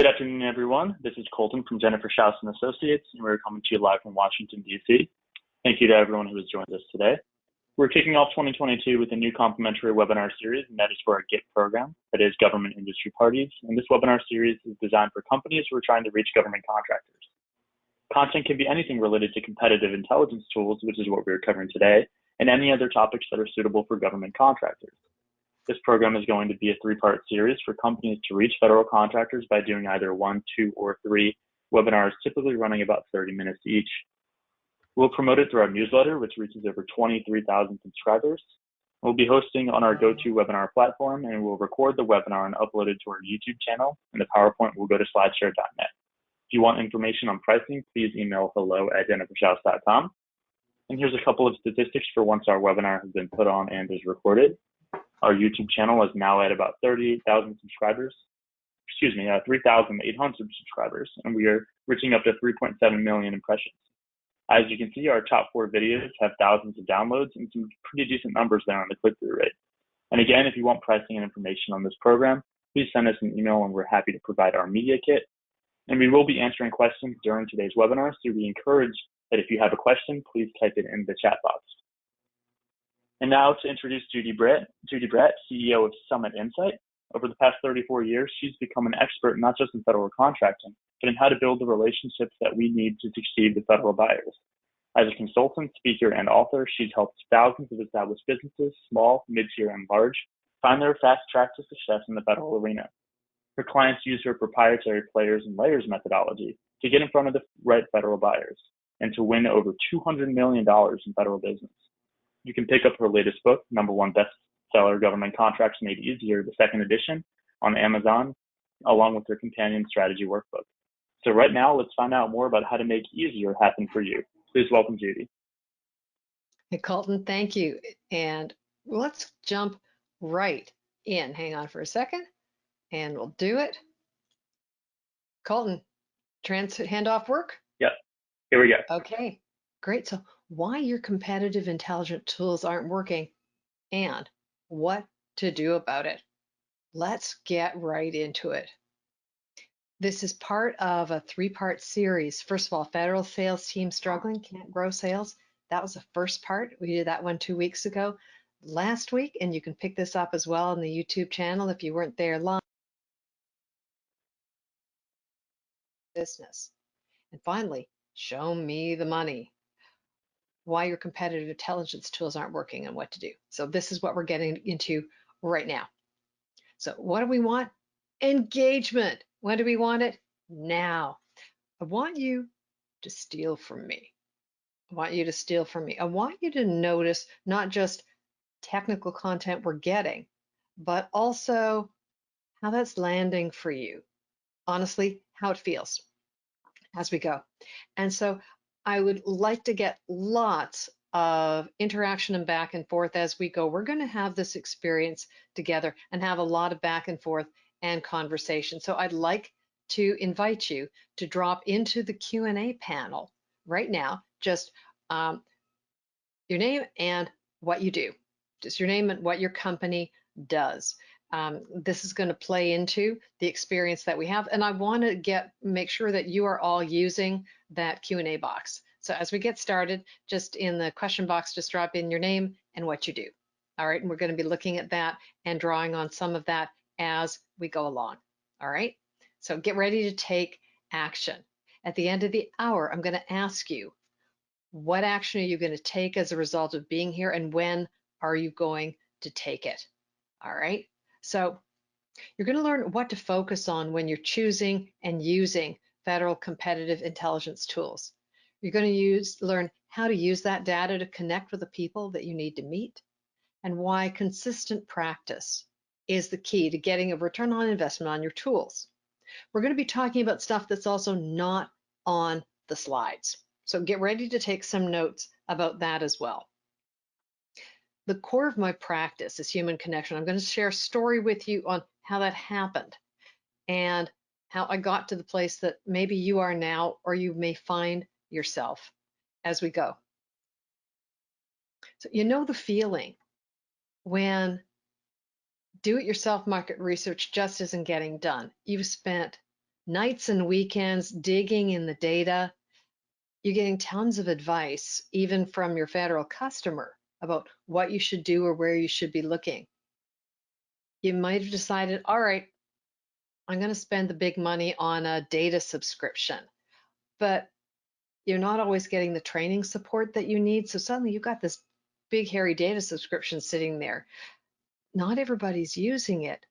Good afternoon, everyone. This is Colton from Jennifer Schaus and Associates, and we're coming to you live from Washington, D.C. Thank you to everyone who has joined us today. We're kicking off 2022 with a new complimentary webinar series, and that is for our GIP program, that is Government Industry Parties. And this webinar series is designed for companies who are trying to reach government contractors. Content can be anything related to competitive intelligence tools, which is what we're covering today, and any other topics that are suitable for government contractors. This program is going to be a three-part series for companies to reach federal contractors by doing either 1, 2, or 3 webinars, typically running about 30 minutes each. We'll promote it through our newsletter, which reaches over 23,000 subscribers. We'll be hosting on our GoToWebinar platform, and we'll record the webinar and upload it to our YouTube channel, and the PowerPoint will go to slideshare.net. If you want information on pricing, please email hello@jenniferschaus.com. And here's a couple of statistics for once our webinar has been put on and is recorded. Our YouTube channel is now at about 38,000 subscribers, 3,800 subscribers, and we are reaching up to 3.7 million impressions. As you can see, our top 4 videos have thousands of downloads and some pretty decent numbers there on the click-through rate. And again, if you want pricing and information on this program, please send us an email and we're happy to provide our media kit. And we will be answering questions during today's webinar, so we encourage that if you have a question, please type it in the chat box. And now to introduce Judy Brett, CEO of Summit Insight. Over the past 34 years, she's become an expert not just in federal contracting, but in how to build the relationships that we need to succeed with federal buyers. As a consultant, speaker, and author, she's helped thousands of established businesses, small, mid-tier, and large, find their fast track to success in the federal arena. Her clients use her proprietary players and layers methodology to get in front of the right federal buyers and to win over $200 million in federal business. You can pick up her latest book, #1 bestseller, Government Contracts Made Easier, the 2nd edition, on Amazon, along with her companion strategy workbook. So right now, let's find out more about how to make easier happen for you. Please welcome Judy. Hey, Colton, thank you. And let's jump right in. Hang on for a second, and we'll do it. Colton, handoff work? Yep, here we go. Okay, great. So why your competitive intelligence tools aren't working and what to do about it. Let's get right into it. This is part of a 3-part series. First of all, federal sales team struggling, can't grow sales. That was the first part. We did that one 2 weeks ago. Last week, and you can pick this up as well on the YouTube channel if you weren't there live. Business. And finally, show me the money. Why your competitive intelligence tools aren't working and what to do. So this is what we're getting into right now. So what do we want? Engagement. When do we want it? Now. I want you to steal from me. I want you to steal from me. I want you to notice not just technical content we're getting, but also how that's landing for you. Honestly, how it feels as we go. And so I would like to get lots of interaction and back and forth as we go. We're going to have this experience together and have a lot of back and forth and conversation. So I'd like to invite you to drop into the Q&A panel right now, just your name and what you do. Just your name and what your company does. This is going to play into the experience that we have, and I want to make sure that you are all using that Q&A box. So as we get started, just in the question box, just drop in your name and what you do. All right, and we're going to be looking at that and drawing on some of that as we go along. All right, so get ready to take action. At the end of the hour, I'm going to ask you, what action are you going to take as a result of being here, and when are you going to take it? All right. So you're going to learn what to focus on when you're choosing and using federal competitive intelligence tools. You're going to learn how to use that data to connect with the people that you need to meet, and why consistent practice is the key to getting a return on investment on your tools. We're going to be talking about stuff that's also not on the slides. So get ready to take some notes about that as well. The core of my practice is human connection. I'm going to share a story with you on how that happened and how I got to the place that maybe you are now, or you may find yourself as we go. So you know the feeling when do-it-yourself market research just isn't getting done. You've spent nights and weekends digging in the data. You're getting tons of advice, even from your federal customer, about what you should do or where you should be looking. You might have decided, all right, I'm going to spend the big money on a data subscription, but you're not always getting the training support that you need. So suddenly you've got this big, hairy data subscription sitting there. Not everybody's using it.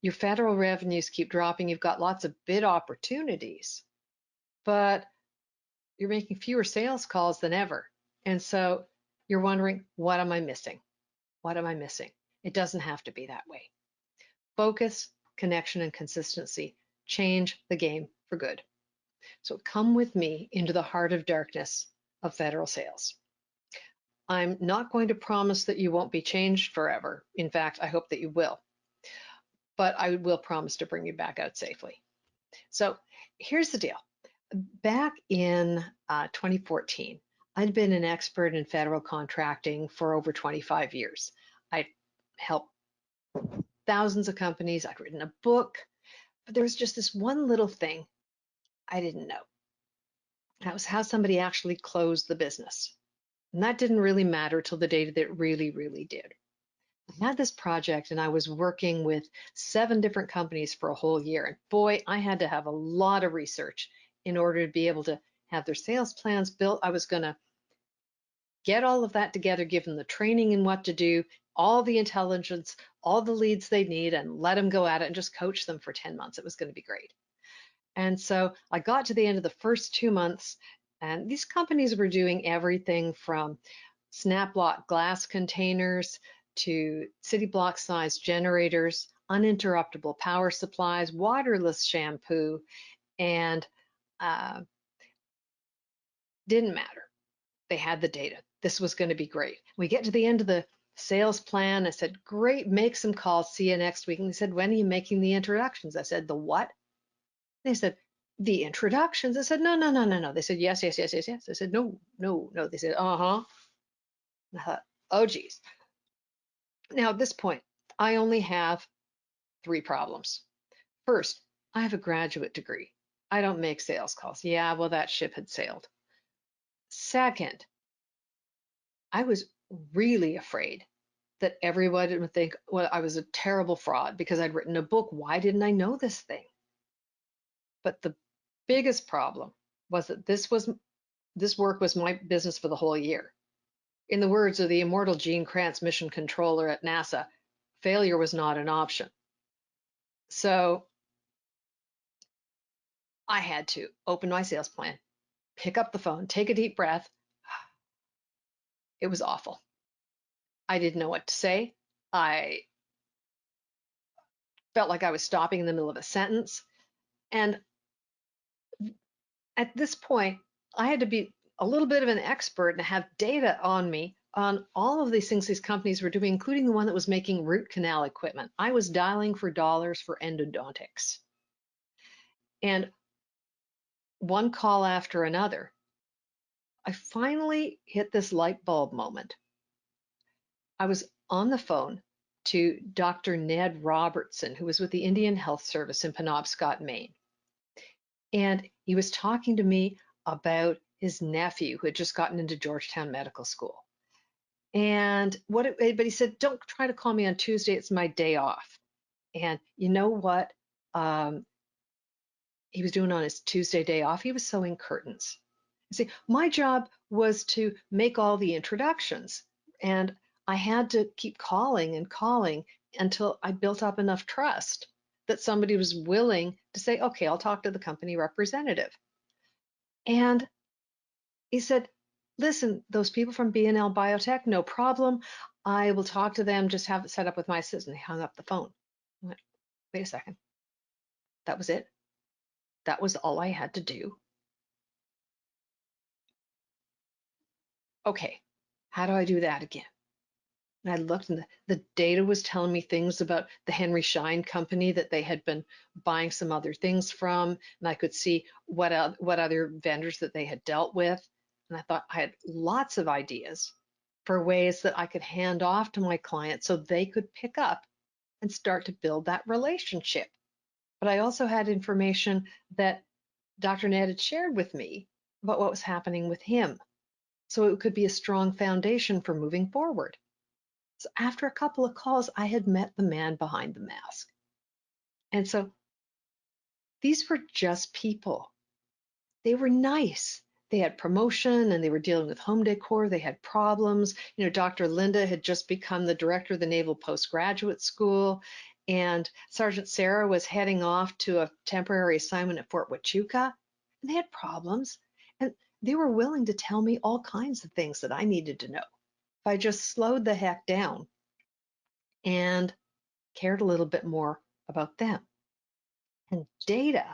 Your federal revenues keep dropping. You've got lots of bid opportunities, but you're making fewer sales calls than ever. And so you're wondering, what am I missing? What am I missing? It doesn't have to be that way. Focus, connection, and consistency change the game for good. So come with me into the heart of darkness of federal sales. I'm not going to promise that you won't be changed forever. In fact, I hope that you will. But I will promise to bring you back out safely. So here's the deal. Back in 2014, I'd been an expert in federal contracting for over 25 years. I'd helped thousands of companies. I'd written a book, but there was just this one little thing I didn't know. That was how somebody actually closed the business. And that didn't really matter till the day that it really, really did. I had this project and I was working with 7 different companies for a whole year. And boy, I had to have a lot of research in order to be able to have their sales plans built. I was going to get all of that together, give them the training in what to do, all the intelligence, all the leads they need, and let them go at it and just coach them for 10 months. It was going to be great. And so I got to the end of the first 2 months, and these companies were doing everything from snap lock glass containers to city block size generators, uninterruptible power supplies, waterless shampoo, and didn't matter. They had the data. This was going to be great. We get to the end of the sales plan. I said, great, make some calls. See you next week. And they said, when are you making the introductions? I said, the what? They said, the introductions. I said, no, no, no, no, no. They said, yes, yes, yes, yes, yes. I said, no, no, no. They said, uh-huh. I thought, oh, geez. Now, at this point, I only have 3 problems. First, I have a graduate degree. I don't make sales calls. Yeah, well, that ship had sailed. Second, I was really afraid that everyone would think, well, I was a terrible fraud because I'd written a book. Why didn't I know this thing? But the biggest problem was that this work was my business for the whole year. In the words of the immortal Gene Kranz, mission controller at NASA, failure was not an option. So I had to open my sales plan, pick up the phone, take a deep breath. It was awful. I didn't know what to say. I felt like I was stopping in the middle of a sentence. And at this point, I had to be a little bit of an expert and have data on me on all of these things these companies were doing, including the one that was making root canal equipment. I was dialing for dollars for endodontics. And one call after another, I finally hit this light bulb moment. I was on the phone to Dr. Ned Robertson, who was with the Indian Health Service in Penobscot, Maine. And he was talking to me about his nephew who had just gotten into Georgetown Medical School. And but he said, don't try to call me on Tuesday. It's my day off. And you know what he was doing on his Tuesday day off? He was sewing curtains. See, my job was to make all the introductions. And I had to keep calling and calling until I built up enough trust that somebody was willing to say, okay, I'll talk to the company representative. And he said, listen, those people from B&L Biotech, no problem. I will talk to them, just have it set up with my assistant. He hung up the phone. I went, wait a second. That was it? That was all I had to do? Okay, how do I do that again? And I looked and the data was telling me things about the Henry Schein company that they had been buying some other things from. And I could see what other vendors that they had dealt with. And I thought I had lots of ideas for ways that I could hand off to my clients so they could pick up and start to build that relationship. but I also had information that Dr. Ned had shared with me about what was happening with him. So it could be a strong foundation for moving forward. So after a couple of calls, I had met the man behind the mask. And so these were just people. They were nice. They had promotion and they were dealing with home decor. They had problems. You know, Dr. Linda had just become the director of the Naval Postgraduate School, and Sergeant Sarah was heading off to a temporary assignment at Fort Huachuca, and they had problems. And they were willing to tell me all kinds of things that I needed to know. If I just slowed the heck down and cared a little bit more about them. And data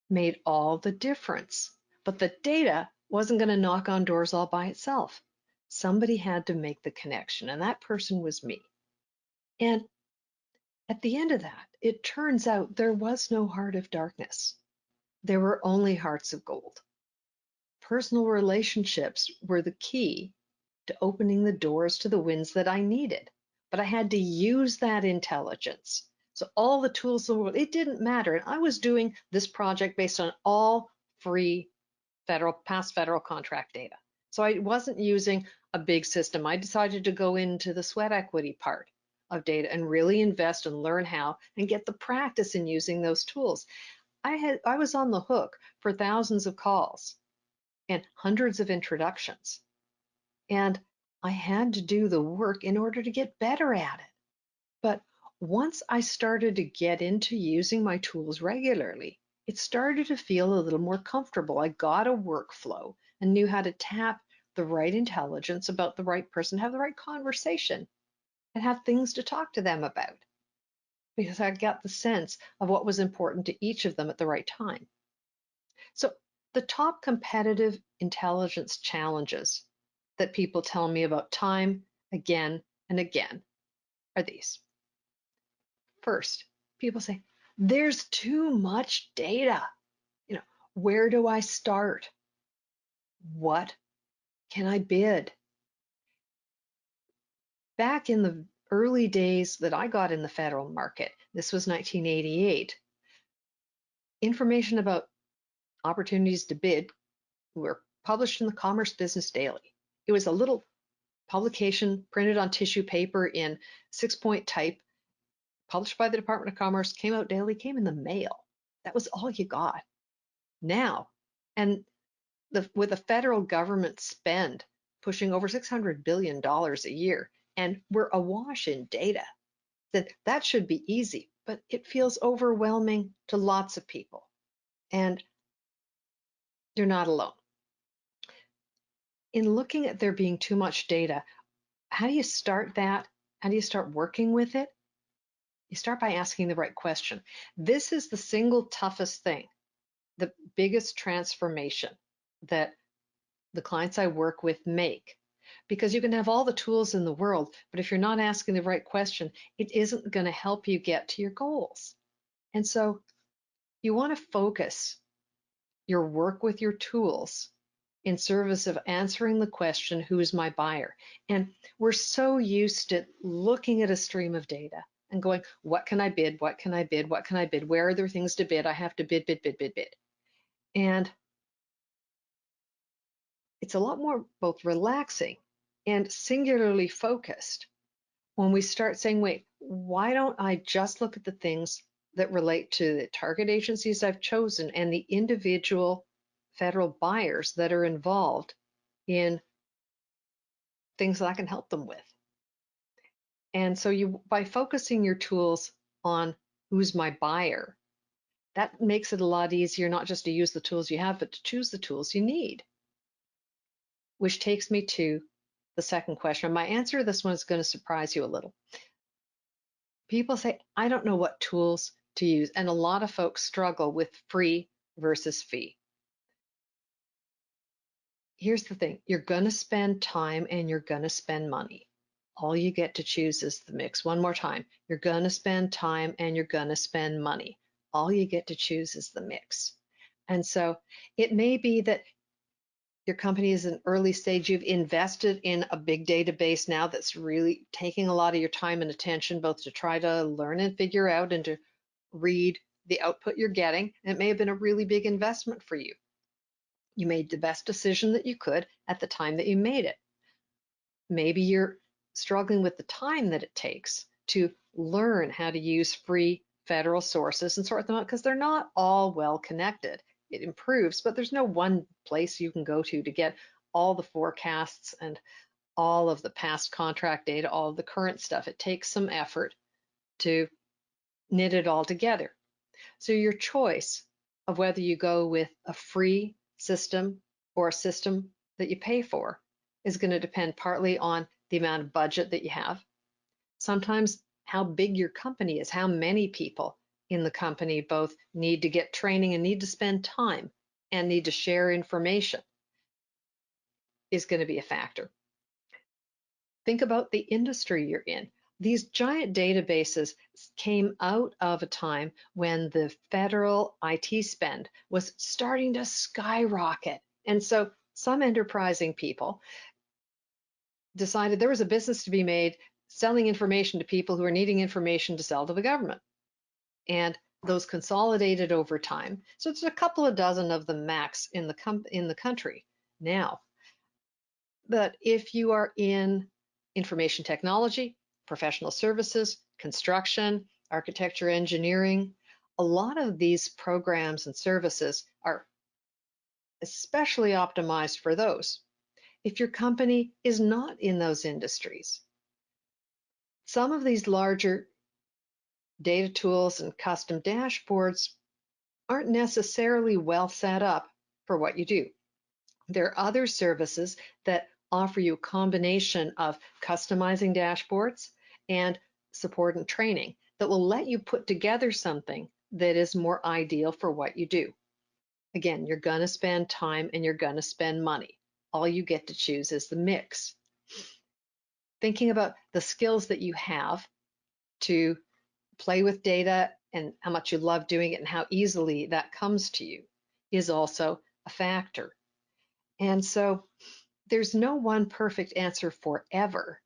made all the difference. But the data wasn't going to knock on doors all by itself. Somebody had to make the connection, and that person was me. And at the end of that, it turns out there was no heart of darkness. There were only hearts of gold. Personal relationships were the key to opening the doors to the wins that I needed. But I had to use that intelligence. So all the tools in the world, it didn't matter. And I was doing this project based on all free past federal contract data. So I wasn't using a big system. I decided to go into the sweat equity part of data and really invest and learn how and get the practice in using those tools. I was on the hook for thousands of calls and hundreds of introductions. And I had to do the work in order to get better at it. But once I started to get into using my tools regularly, it started to feel a little more comfortable. I got a workflow and knew how to tap the right intelligence about the right person, have the right conversation, and have things to talk to them about, because I got the sense of what was important to each of them at the right time. So the top competitive intelligence challenges that people tell me about time again and again are these. First, people say, there's too much data. You know, where do I start? What can I bid? Back in the early days that I got in the federal market, this was 1988, information about opportunities to bid were published in the Commerce Business Daily. It was a little publication printed on tissue paper in 6-point type, published by the Department of Commerce, came out daily, came in the mail. That was all you got. Now, and with the federal government spend pushing over $600 billion a year, and we're awash in data, then that should be easy, but it feels overwhelming to lots of people. And you're not alone. In looking at there being too much data, how do you start that? How do you start working with it? You start by asking the right question. This is the single toughest thing, the biggest transformation that the clients I work with make. Because you can have all the tools in the world, but if you're not asking the right question, it isn't going to help you get to your goals. And so you want to focus your work with your tools in service of answering the question, who is my buyer? And we're so used to looking at a stream of data and going, what can I bid? What can I bid? What can I bid? Where are there things to bid? I have to bid, bid, bid, bid, bid. And it's a lot more both relaxing and singularly focused when we start saying, wait, why don't I just look at the things that relate to the target agencies I've chosen and the individual federal buyers that are involved in things that I can help them with. And so by focusing your tools on who's my buyer, that makes it a lot easier not just to use the tools you have, but to choose the tools you need. Which takes me to the second question. My answer to this one is going to surprise you a little. People say, I don't know what tools to use, and a lot of folks struggle with free versus fee. Here's the thing, you're going to spend time and you're going to spend money. All you get to choose is the mix. One more time, you're going to spend time and you're going to spend money. All you get to choose is the mix. And so it may be that your company is an early stage, you've invested in a big database now that's really taking a lot of your time and attention, both to try to learn and figure out and to read the output you're getting, and it may have been a really big investment for you. You made the best decision that you could at the time that you made it. Maybe you're struggling with the time that it takes to learn how to use free federal sources and sort them out because they're not all well connected. It improves, but there's no one place you can go to get all the forecasts and all of the past contract data, all of the current stuff. It takes some effort to knit it all together. So your choice of whether you go with a free system or a system that you pay for is going to depend partly on the amount of budget that you have, sometimes how big your company is, how many people in the company both need to get training and need to spend time and need to share information is going to be a factor. Think about the industry you're in. These giant databases came out of a time when the federal IT spend was starting to skyrocket. And so some enterprising people decided there was a business to be made selling information to people who are needing information to sell to the government. And those consolidated over time. So it's a couple of dozen of them max in the country now. But if you are in information technology, professional services, construction, architecture, engineering, a lot of these programs and services are especially optimized for those. If your company is not in those industries, some of these larger data tools and custom dashboards aren't necessarily well set up for what you do. There are other services that offer you a combination of customizing dashboards and support and training that will let you put together something that is more ideal for what you do. Again, you're going to spend time and you're going to spend money. All you get to choose is the mix. Thinking about the skills that you have to play with data and how much you love doing it and how easily that comes to you is also a factor. And so there's no one perfect answer forever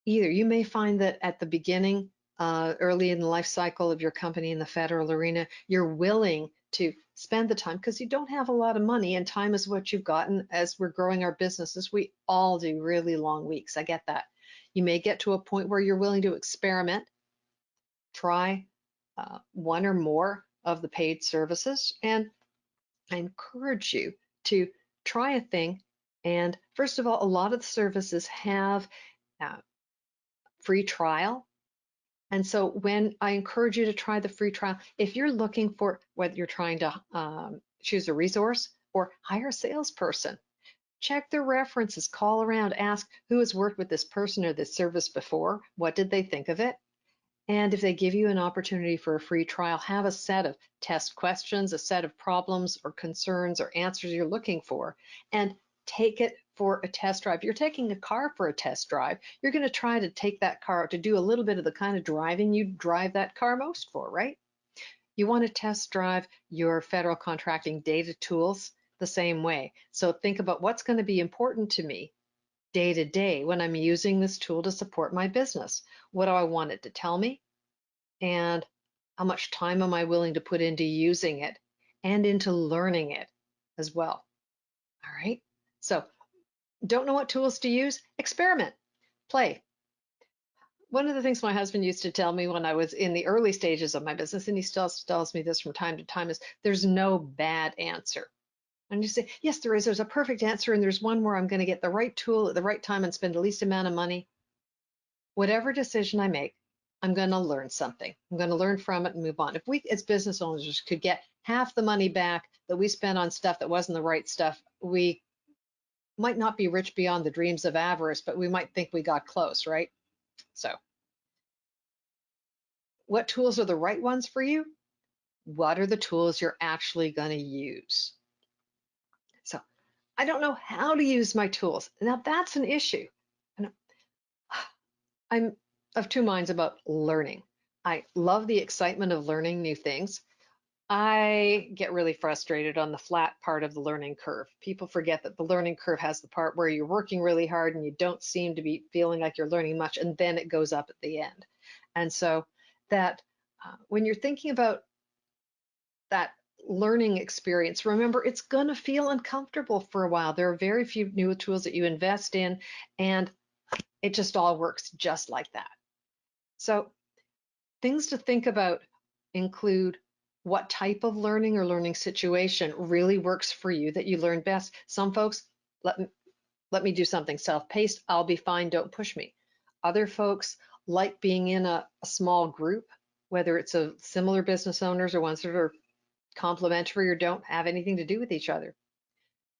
either. You may find that at the beginning, early in the life cycle of your company in the federal arena, you're willing to spend the time because you don't have a lot of money and time is what you've gotten. As we're growing our businesses, we all do really long weeks. I get that. You may get to a point where you're willing to experiment, try one or more of the paid services, and I encourage you to try a thing. And first of all, a lot of the services have free trial. And so when I encourage you to try the free trial, if you're looking for whether you're trying to choose a resource or hire a salesperson, check their references, call around, ask who has worked with this person or this service before, what did they think of it? And if they give you an opportunity for a free trial, have a set of test questions, a set of problems or concerns or answers you're looking for, and take it for a test drive. If you're taking a car for a test drive, you're going to try to take that car to do a little bit of the kind of driving you drive that car most for, right? You want to test drive your federal contracting data tools the same way. So think about what's going to be important to me day to day when I'm using this tool to support my business. What do I want it to tell me? And how much time am I willing to put into using it and into learning it as well? All right. So don't know what tools to use? Experiment, play. One of the things my husband used to tell me when I was in the early stages of my business, and he still tells me this from time to time, is there's no bad answer. And you say, yes, there is. There's a perfect answer, and there's one where I'm going to get the right tool at the right time and spend the least amount of money. Whatever decision I make, I'm going to learn something. I'm going to learn from it and move on. If we as business owners could get half the money back that we spent on stuff that wasn't the right stuff, we might not be rich beyond the dreams of avarice, but we might think we got close, right? So what tools are the right ones for you? What are the tools you're actually going to use? So I don't know how to use my tools. Now that's an issue. And I'm of two minds about learning. I love the excitement of learning new things. I get really frustrated on the flat part of the learning curve. People forget that the learning curve has the part where you're working really hard and you don't seem to be feeling like you're learning much, and then it goes up at the end. And so that When you're thinking about that learning experience, remember it's going to feel uncomfortable for a while. There are very few new tools that you invest in, and it just all works just like that. So things to think about include what type of learning or learning situation really works for you that you learn best. Some folks, let me do something self-paced, I'll be fine, don't push me. Other folks like being in a small group, whether it's a similar business owners or ones that are complementary or don't have anything to do with each other.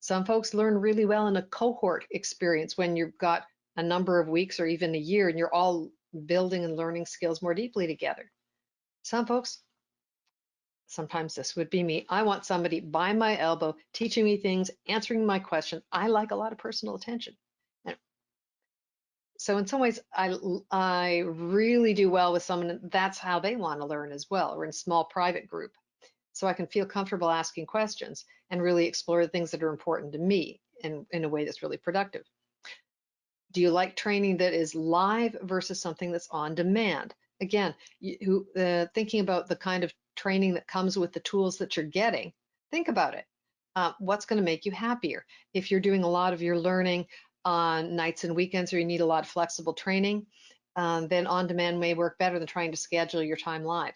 Some folks learn really well in a cohort experience when you've got a number of weeks or even a year and you're all building and learning skills more deeply together. Some folks, sometimes this would be me, I want somebody by my elbow teaching me things, answering my questions. I like a lot of personal attention. And so in some ways, I really do well with someone, that's how they want to learn as well, or in a small private group. So I can feel comfortable asking questions and really explore the things that are important to me in a way that's really productive. Do you like training that is live versus something that's on demand? Again, thinking about the kind of training that comes with the tools that you're getting, think about it. What's going to make you happier? If you're doing a lot of your learning on nights and weekends, or you need a lot of flexible training, then on demand may work better than trying to schedule your time live.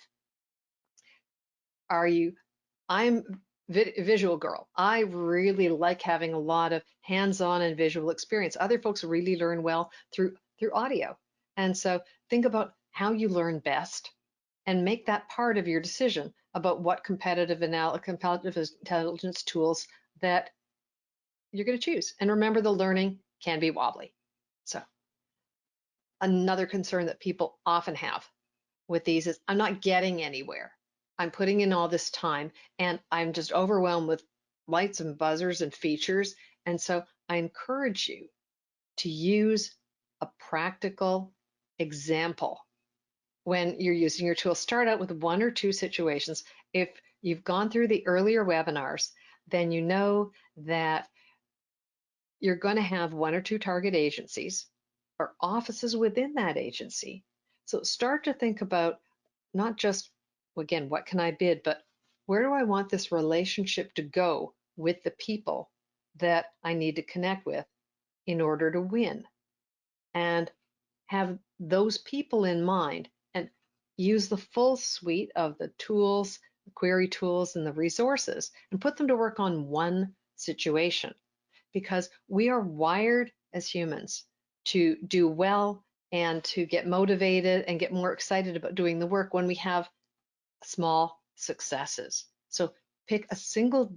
I'm visual girl. I really like having a lot of hands-on and visual experience. Other folks really learn well through audio. And so think about how you learn best and make that part of your decision about what competitive intelligence tools that you're going to choose. And remember, the learning can be wobbly. So another concern that people often have with these is, I'm not getting anywhere. I'm putting in all this time and I'm just overwhelmed with lights and buzzers and features. And so I encourage you to use a practical example when you're using your tool. Start out with 1 or 2 situations. If you've gone through the earlier webinars, then you know that you're going to have 1 or 2 target agencies or offices within that agency. So start to think about not just, again, what can I bid, but where do I want this relationship to go with the people that I need to connect with in order to win? And have those people in mind and use the full suite of the tools, the query tools, and the resources and put them to work on one situation. Because we are wired as humans to do well and to get motivated and get more excited about doing the work when we have small successes. So pick a single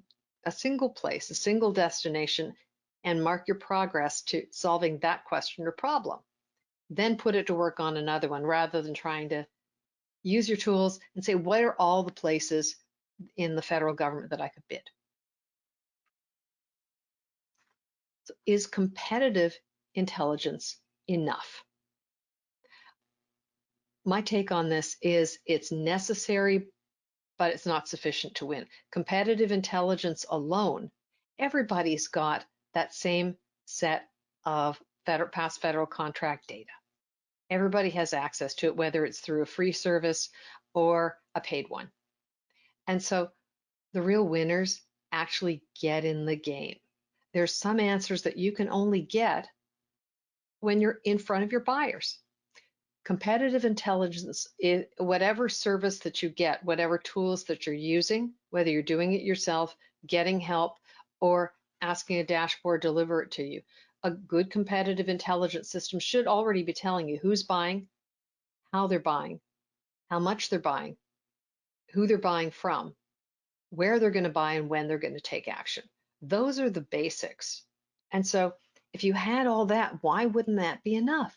place, a single destination, and mark your progress to solving that question or problem. Then put it to work on another one rather than trying to use your tools and say, what are all the places in the federal government that I could bid? So is competitive intelligence enough? My take on this is it's necessary, but it's not sufficient to win. Competitive intelligence alone, everybody's got that same set of past federal contract data. Everybody has access to it, whether it's through a free service or a paid one. And so the real winners actually get in the game. There's some answers that you can only get when you're in front of your buyers. Competitive intelligence, whatever service that you get, whatever tools that you're using, whether you're doing it yourself, getting help, or asking a dashboard to deliver it to you, a good competitive intelligence system should already be telling you who's buying, how they're buying, how much they're buying, who they're buying from, where they're going to buy, and when they're going to take action. Those are the basics. And so if you had all that, why wouldn't that be enough?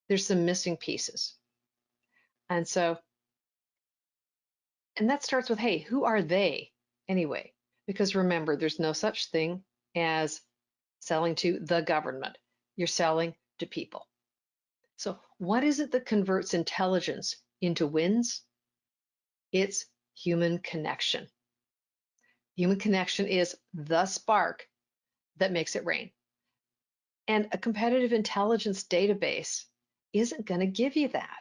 There's some missing pieces. And that starts with, hey, who are they anyway? Because remember, there's no such thing as selling to the government. You're selling to people. So what is it that converts intelligence into wins? It's human connection. Human connection is the spark that makes it rain. And a competitive intelligence database isn't going to give you that.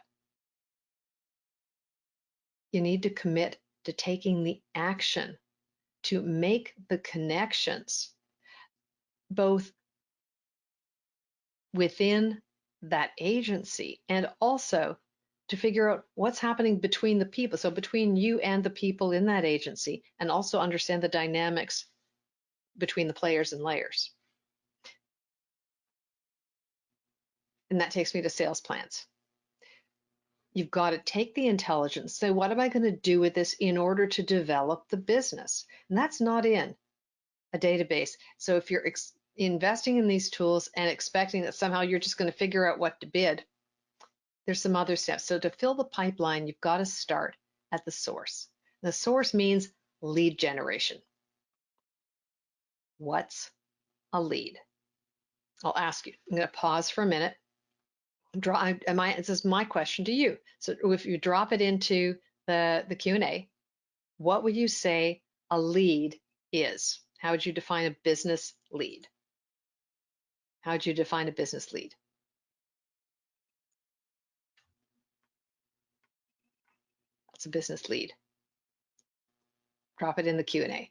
you need to commit to taking the action to make the connections both within that agency and also to figure out what's happening between the people. So between you and the people in that agency, and also understand the dynamics between the players and layers. And that takes me to sales plans. You've got to take the intelligence, say, what am I going to do with this in order to develop the business? And that's not in a database. So if you're investing in these tools and expecting that somehow you're just going to figure out what to bid, there's some other steps. So to fill the pipeline, you've got to start at the source. The source means lead generation. What's a lead? I'll ask you. I'm going to pause for a minute. This is my question to you. So if you drop it into the Q&A, what would you say a lead is? How would you define a business lead? How would you define a business lead? That's a business lead. Drop it in the Q&A.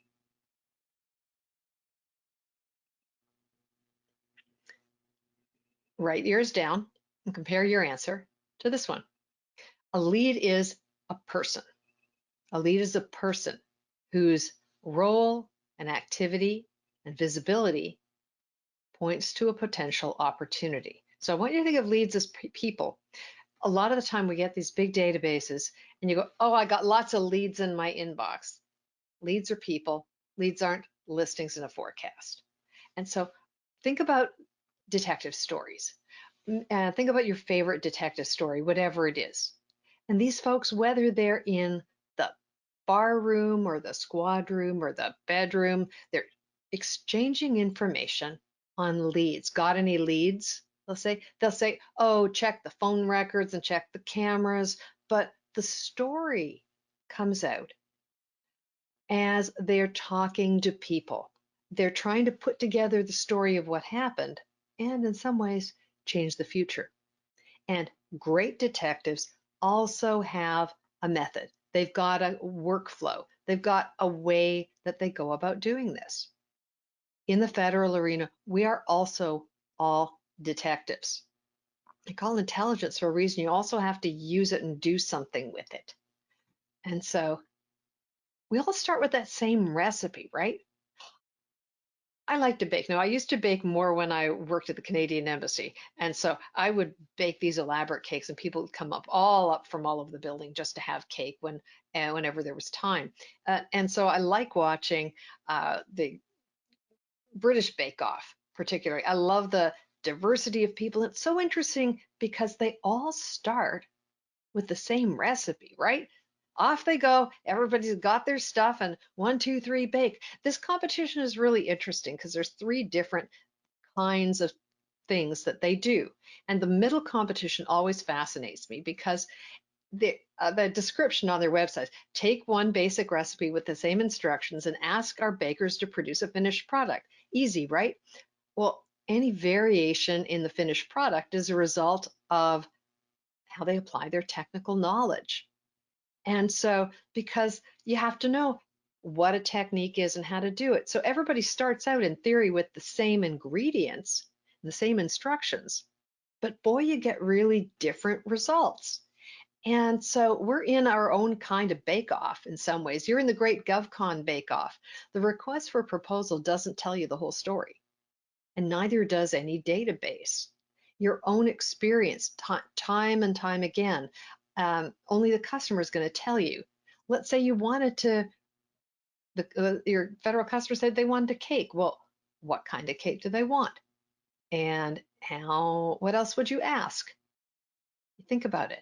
Write yours down and compare your answer to this one. A lead is a person. A lead is a person whose role and activity and visibility points to a potential opportunity. So I want you to think of leads as people. A lot of the time we get these big databases and you go, oh, I got lots of leads in my inbox. Leads are people. Leads aren't listings in a forecast. And so think about detective stories. Think about your favorite detective story, whatever it is. And these folks, whether they're in the bar room or the squad room or the bedroom, they're exchanging information on leads. Got any leads? They'll say, oh, check the phone records and check the cameras. But the story comes out as they're talking to people. They're trying to put together the story of what happened and in some ways change the future. And great detectives also have a method. They've got a workflow. They've got a way that they go about doing this. In the federal arena, we are also all detectives. I call intelligence for a reason. You also have to use it and do something with it. And so we all start with that same recipe, right? I like to bake. Now, I used to bake more when I worked at the Canadian Embassy. And so I would bake these elaborate cakes and people would come up from all over the building just to have cake whenever there was time. And so I like watching the British Bake Off, particularly. I love the diversity of people. It's so interesting because they all start with the same recipe, right? Off they go. Everybody's got their stuff and 1, 2, 3, bake. This competition is really interesting because there's 3 different kinds of things that they do. And the middle competition always fascinates me because the description on their website, take one basic recipe with the same instructions and ask our bakers to produce a finished product. Easy, right? Well, any variation in the finished product is a result of how they apply their technical knowledge. And so, because you have to know what a technique is and how to do it. So everybody starts out in theory with the same ingredients, the same instructions, but boy, you get really different results. And so we're in our own kind of bake-off in some ways. You're in the Great GovCon bake-off. The request for proposal doesn't tell you the whole story, and neither does any database. Your own experience, time and time again, only the customer is going to tell you. Let's say you wanted to, your federal customer said they wanted a cake. Well, what kind of cake do they want? And what else would you ask? Think about it.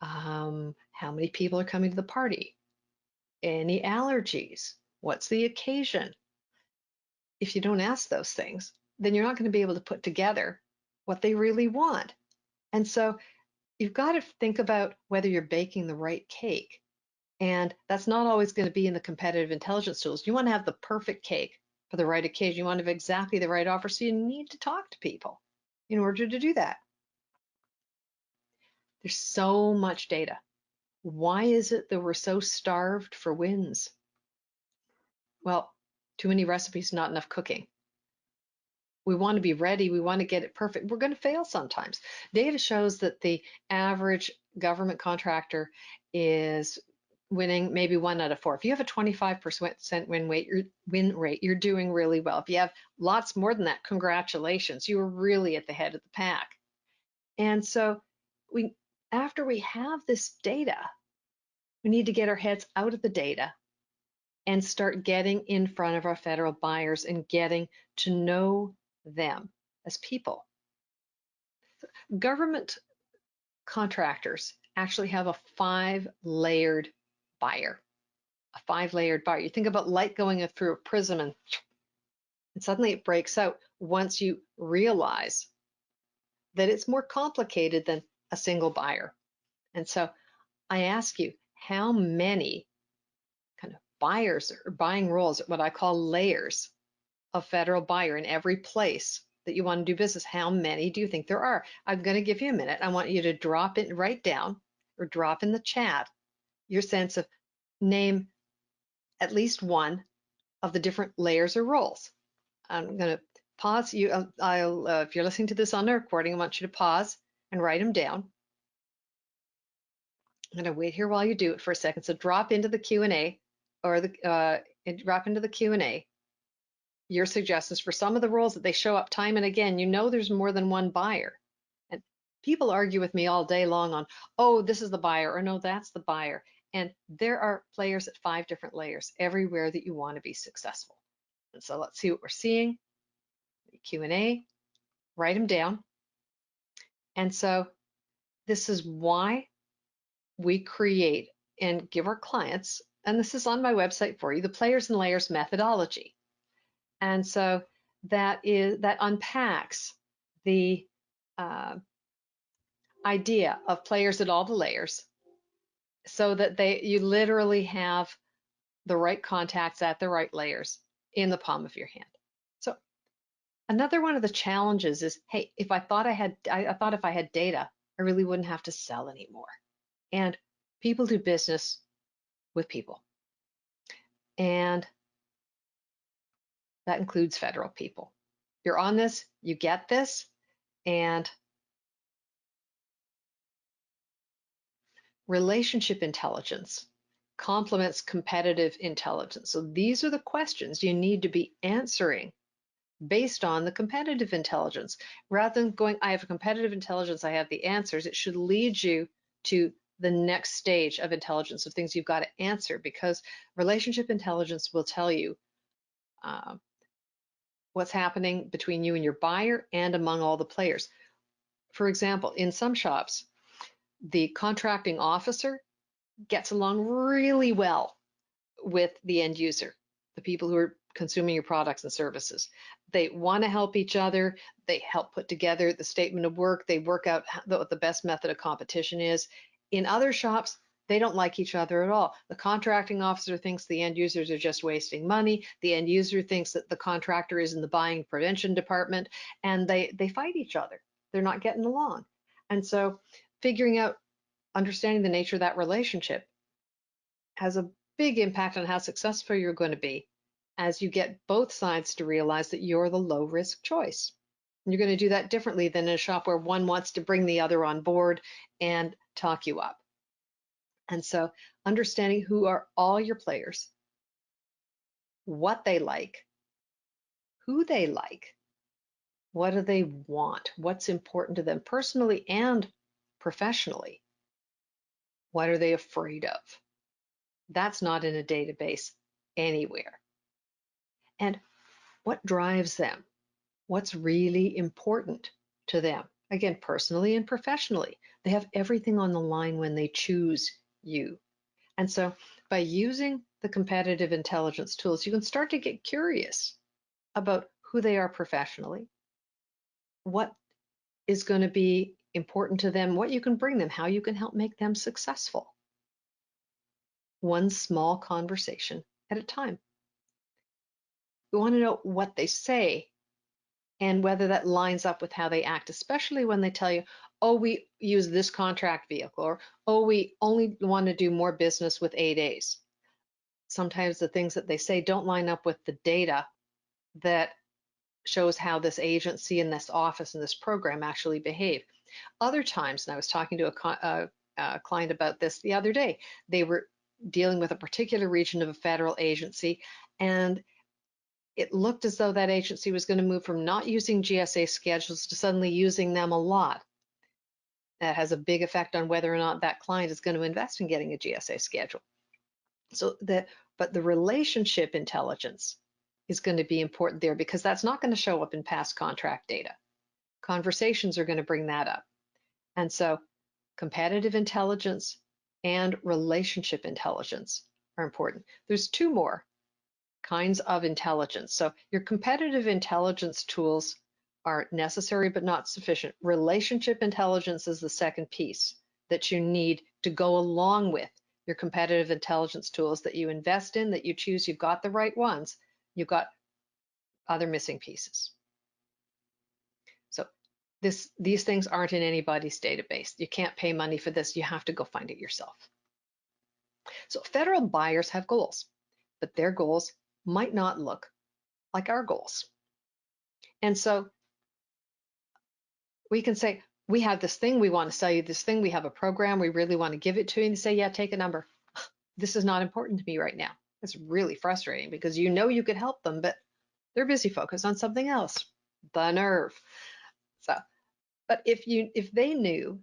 How many people are coming to the party? Any allergies? What's the occasion? If you don't ask those things, then you're not going to be able to put together what they really want. And so you've got to think about whether you're baking the right cake. And that's not always going to be in the competitive intelligence tools. You want to have the perfect cake for the right occasion. You want to have exactly the right offer. So you need to talk to people in order to do that. There's so much data. Why is it that we're so starved for wins? Well, too many recipes, not enough cooking. We want to be ready. We want to get it perfect. We're going to fail sometimes. Data shows that the average government contractor is winning maybe 1 out of 4. If you have a 25% win rate, you're doing really well. If you have lots more than that, congratulations. You are really at the head of the pack. And so after we have this data, we need to get our heads out of the data and start getting in front of our federal buyers and getting to know them as people. Government contractors actually have a 5-layered buyer. A 5-layered buyer. You think about light going through a prism and suddenly it breaks out once you realize that it's more complicated than a single buyer. And so I ask you, how many kind of buyers or buying roles, what I call layers of federal buyer in every place that you want to do business, how many do you think there are? I'm going to give you a minute. I want you to write down or drop in the chat your sense of name at least one of the different layers or roles. I'm going to pause you. If you're listening to this on the recording, I want you to pause and write them down. I'm going to wait here while you do it for a second. So drop into the Q&A or drop into the Q&A your suggestions for some of the roles that they show up time and again. You know there's more than one buyer. And people argue with me all day long on, oh, this is the buyer, or no, that's the buyer. And there are players at 5 different layers everywhere that you want to be successful. And so let's see what we're seeing. Q&A, write them down. And so this is why we create and give our clients, and this is on my website for you, the Players and Layers methodology. And so that unpacks the idea of players at all the layers so that you literally have the right contacts at the right layers in the palm of your hand. So another one of the challenges is, hey, if I thought if I had data, I really wouldn't have to sell anymore. And people do business with people. And that includes federal people. You're on this, you get this, and relationship intelligence complements competitive intelligence. So these are the questions you need to be answering based on the competitive intelligence. Rather than going, I have a competitive intelligence, I have the answers, it should lead you to the next stage of intelligence, of things you've got to answer, because relationship intelligence will tell you what's happening between you and your buyer and among all the players. For example, in some shops, the contracting officer gets along really well with the end user, the people who are consuming your products and services. They want to help each other. They help put together the statement of work. They work out what the best method of competition is. In other shops, they don't like each other at all. The contracting officer thinks the end users are just wasting money. The end user thinks that the contractor is in the buying prevention department, and they fight each other. They're not getting along. And so figuring out, understanding the nature of that relationship has a big impact on how successful you're going to be as you get both sides to realize that you're the low risk choice. And you're going to do that differently than in a shop where one wants to bring the other on board and talk you up. And so understanding who are all your players, what they like, who they like, what do they want, what's important to them personally and professionally, what are they afraid of? That's not in a database anywhere. And what drives them? What's really important to them? Again, personally and professionally. They have everything on the line when they choose you. And so by using the competitive intelligence tools, you can start to get curious about who they are professionally, what is going to be important to them, what you can bring them, how you can help make them successful. One small conversation at a time. We want to know what they say and whether that lines up with how they act, especially when they tell you, oh, we use this contract vehicle, or oh, we only want to do more business with 8As. Sometimes the things that they say don't line up with the data that shows how this agency and this office and this program actually behave. Other times, and I was talking to a client about this the other day, they were dealing with a particular region of a federal agency, and it looked as though that agency was going to move from not using GSA schedules to suddenly using them a lot. That has a big effect on whether or not that client is going to invest in getting a GSA schedule. But the relationship intelligence is going to be important there, because that's not going to show up in past contract data. Conversations are going to bring that up. And so competitive intelligence and relationship intelligence are important. There's two more kinds of intelligence. So your competitive intelligence tools are necessary but not sufficient. Relationship intelligence is the second piece that you need to go along with your competitive intelligence tools that you invest in, that you choose. You've got the right ones. You've got other missing pieces. So these things aren't in anybody's database. You can't pay money for this. You have to go find it yourself. So federal buyers have goals, but their goals might not look like our goals. And so we can say, we have this thing, we want to sell you this thing, we have a program, we really want to give it to you, and you say, yeah, take a number. This is not important to me right now. It's really frustrating, because you know you could help them, but they're busy focused on something else. The nerve. So, but if they knew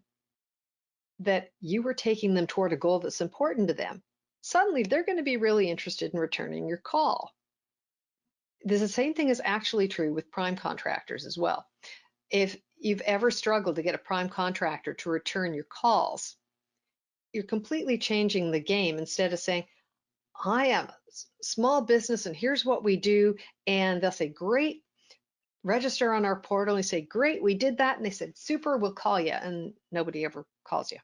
that you were taking them toward a goal that's important to them, suddenly they're going to be really interested in returning your call. The same thing is actually true with prime contractors as well. If you've ever struggled to get a prime contractor to return your calls, you're completely changing the game. Instead of saying, I am a small business and here's what we do, and they'll say, great, register on our portal. And you say, great, we did that. And they said, super, we'll call you. And nobody ever calls you.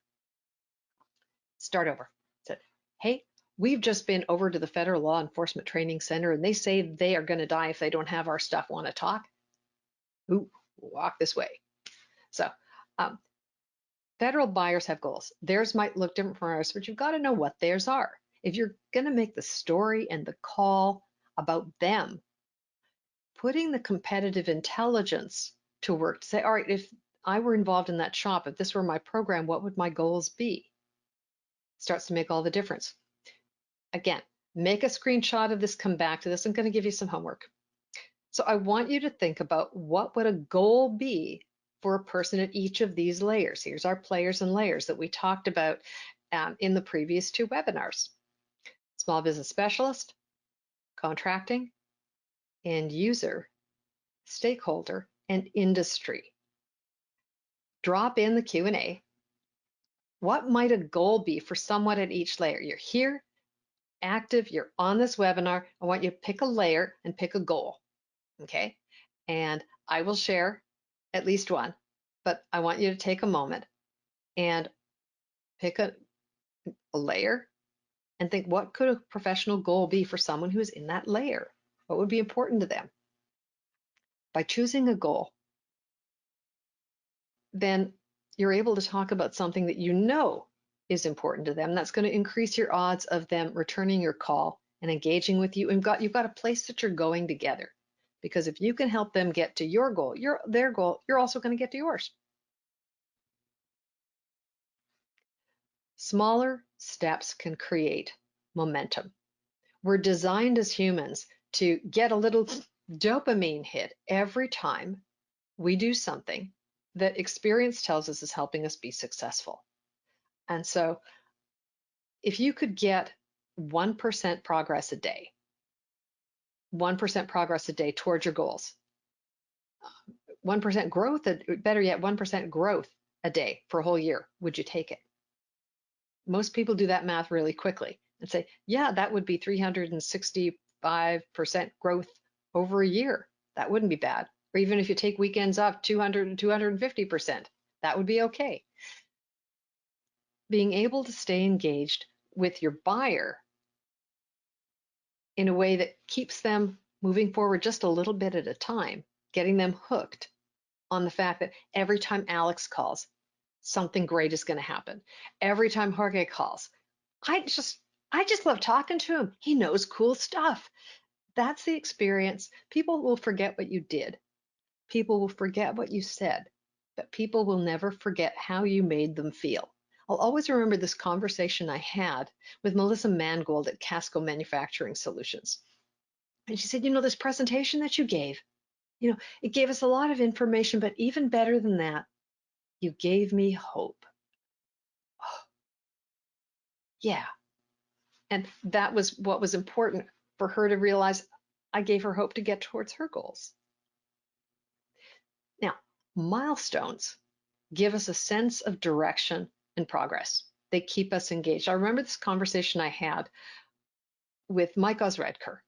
Start over. Said, hey, we've just been over to the Federal Law Enforcement Training Center, and they say they are going to die if they don't have our stuff. Want to talk? Ooh, walk this way. So federal buyers have goals. Theirs might look different from ours, but you've got to know what theirs are. If you're going to make the story and the call about them, putting the competitive intelligence to work to say, all right, if I were involved in that shop, if this were my program, what would my goals be? Starts to make all the difference. Again, make a screenshot of this, come back to this. I'm going to give you some homework. So I want you to think about, what would a goal be for a person at each of these layers? Here's our players and layers that we talked about in the previous two webinars. Small business specialist, contracting, end user, stakeholder, and industry. Drop in the Q&A. What might a goal be for someone at each layer? You're here, active, you're on this webinar. I want you to pick a layer and pick a goal, okay? And I will share at least one, but I want you to take a moment and pick a layer and think, what could a professional goal be for someone who is in that layer? What would be important to them? By choosing a goal, then you're able to talk about something that you know is important to them. That's going to increase your odds of them returning your call and engaging with you. And you've got a place that you're going together. Because if you can help them get to your goal, their goal, you're also going to get to yours. Smaller steps can create momentum. We're designed as humans to get a little dopamine hit every time we do something that experience tells us is helping us be successful. And so if you could get 1% progress a day, 1% progress a day towards your goals, 1% growth, better yet, 1% growth a day for a whole year, would you take it? Most people do that math really quickly and say, yeah, that would be 365% growth over a year. That wouldn't be bad. Or even if you take weekends off, 200 and 250%, that would be okay. Being able to stay engaged with your buyer in a way that keeps them moving forward just a little bit at a time, getting them hooked on the fact that every time Alex calls, something great is going to happen. Every time Jorge calls, I just love talking to him. He knows cool stuff. That's the experience. People will forget what you did. People will forget what you said, but people will never forget how you made them feel. I'll always remember this conversation I had with Melissa Mangold at Casco Manufacturing Solutions. And she said, this presentation that you gave, it gave us a lot of information, but even better than that, you gave me hope. Oh, yeah. And that was what was important for her to realize. I gave her hope to get towards her goals. Now, milestones give us a sense of direction and progress. They keep us engaged. I remember this conversation I had with Mike Osredker.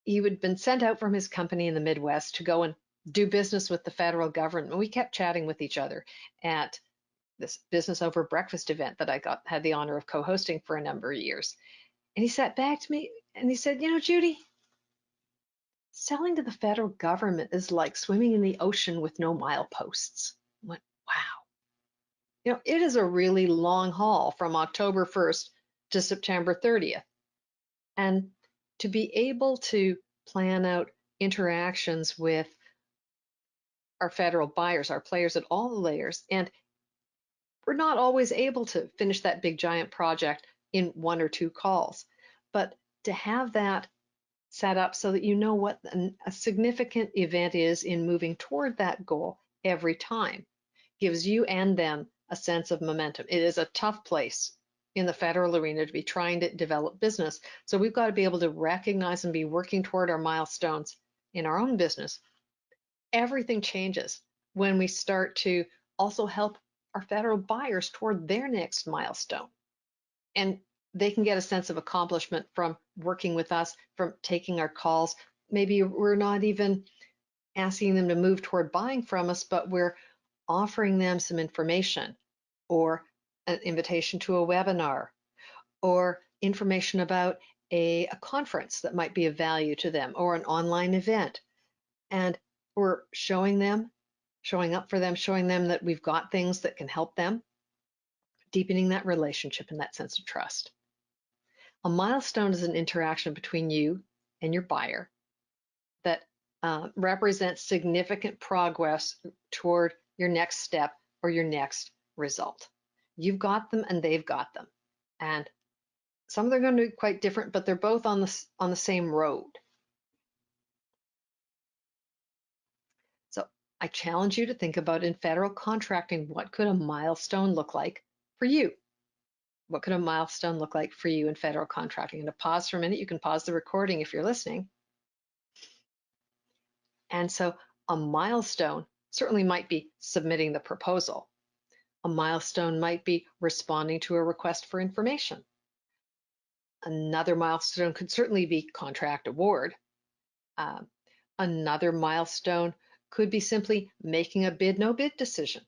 He had been sent out from his company in the Midwest to go and do business with the federal government. And we kept chatting with each other at this business over breakfast event that I had the honor of co-hosting for a number of years. And he sat back to me and he said, Judy, selling to the federal government is like swimming in the ocean with no mileposts. I went, wow. It is a really long haul from October 1st to September 30th. And to be able to plan out interactions with our federal buyers, our players at all the layers, and we're not always able to finish that big giant project in 1 or 2 calls, but to have that set up so that you know what a significant event is in moving toward that goal every time gives you and them a sense of momentum. It is a tough place in the federal arena to be trying to develop business. So we've got to be able to recognize and be working toward our milestones in our own business. Everything changes when we start to also help our federal buyers toward their next milestone. And they can get a sense of accomplishment from working with us, from taking our calls. Maybe we're not even asking them to move toward buying from us, but we're offering them some information or an invitation to a webinar or information about a conference that might be of value to them or an online event. And we're showing up for them, showing them that we've got things that can help them, deepening that relationship and that sense of trust. A milestone is an interaction between you and your buyer that represents significant progress toward your next step or your next result. You've got them and they've got them. And some of them are going to be quite different, but they're both on the same road. So I challenge you to think about in federal contracting, what could a milestone look like for you? What could a milestone look like for you in federal contracting? And to pause for a minute, you can pause the recording if you're listening. And so a milestone certainly might be submitting the proposal. A milestone might be responding to a request for information. Another milestone could certainly be contract award. Another milestone could be simply making a bid, no bid decision.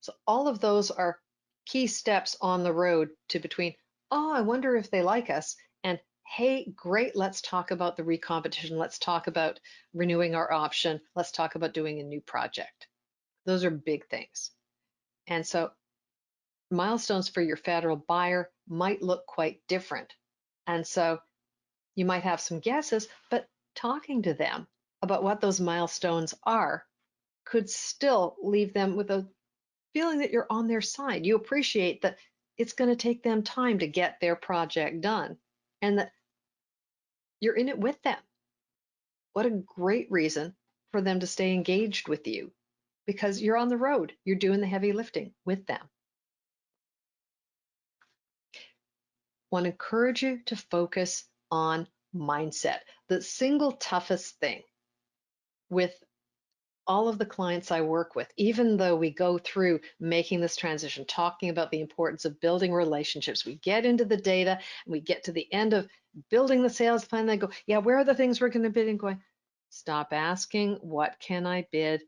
So all of those are key steps on the road to between, oh, I wonder if they like us, and hey, great, let's talk about the recompetition. Let's talk about renewing our option. Let's talk about doing a new project. Those are big things. And so milestones for your federal buyer might look quite different. And so you might have some guesses, but talking to them about what those milestones are could still leave them with a feeling that you're on their side. You appreciate that it's going to take them time to get their project done and that you're in it with them. What a great reason for them to stay engaged with you, because you're on the road, you're doing the heavy lifting with them. I want to encourage you to focus on mindset. The single toughest thing with all of the clients I work with, even though we go through making this transition, talking about the importance of building relationships, we get into the data and we get to the end of building the sales plan, they go, yeah, where are the things we're going to bid? And going, stop asking, what can I bid?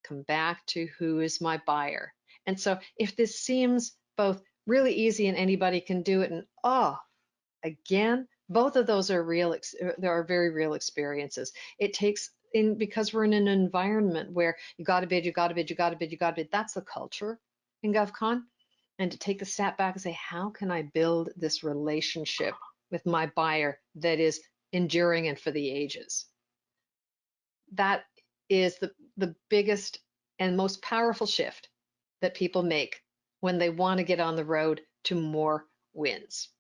Come back to who is my buyer. And so if this seems both really easy and anybody can do it, and again, both of those are real, there are very real experiences. It takes because we're in an environment where you got to bid, you got to bid, you got to bid, you got to bid. That's the culture in GovCon. And to take a step back and say, how can I build this relationship with my buyer that is enduring and for the ages? That is the biggest and most powerful shift that people make when they want to get on the road to more wins.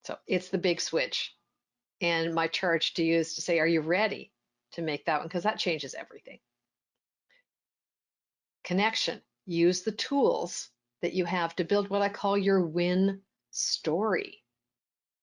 So it's the big switch. And my charge to you is to say, are you ready to make that one? Because that changes everything. Connection. Use the tools that you have to build what I call your win story.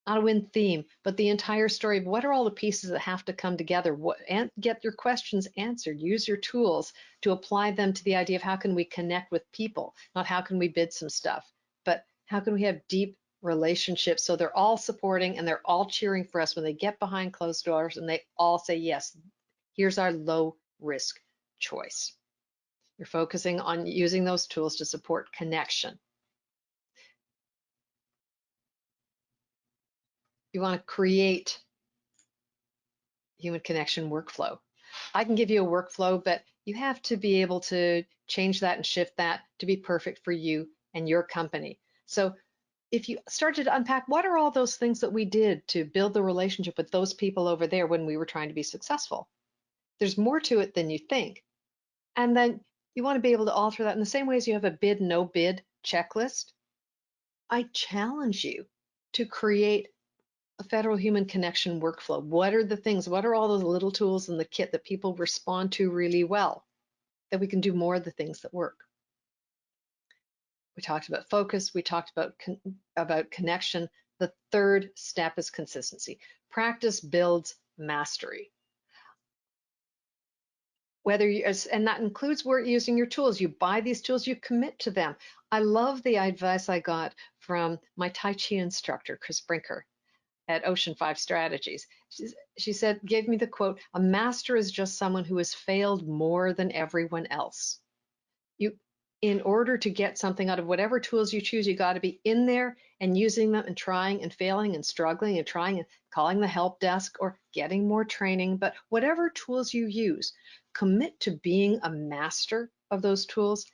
Not a win theme, but the entire story of what are all the pieces that have to come together, and get your questions answered. Use your tools to apply them to the idea of how can we connect with people, not how can we bid some stuff, but how can we have deep relationships so they're all supporting and they're all cheering for us when they get behind closed doors and they all say, yes, here's our low risk choice. You're focusing on using those tools to support connection. You want to create human connection workflow. I can give you a workflow, but you have to be able to change that and shift that to be perfect for you and your company. So if you started to unpack, what are all those things that we did to build the relationship with those people over there when we were trying to be successful? There's more to it than you think. And then you want to be able to alter that in the same way as you have a bid, no bid checklist. I challenge you to create a federal human connection workflow. What are the things, what are all those little tools in the kit that people respond to really well, that we can do more of the things that work? We talked about focus, we talked about connection. The third step is consistency. Practice builds mastery. And that includes using your tools. You buy these tools, you commit to them. I love the advice I got from my Tai Chi instructor, Chris Brinker, at Ocean 5 Strategies. She said, gave me the quote, a master is just someone who has failed more than everyone else. In order to get something out of whatever tools you choose, you got to be in there and using them and trying and failing and struggling and trying and calling the help desk or getting more training. But whatever tools you use, commit to being a master of those tools.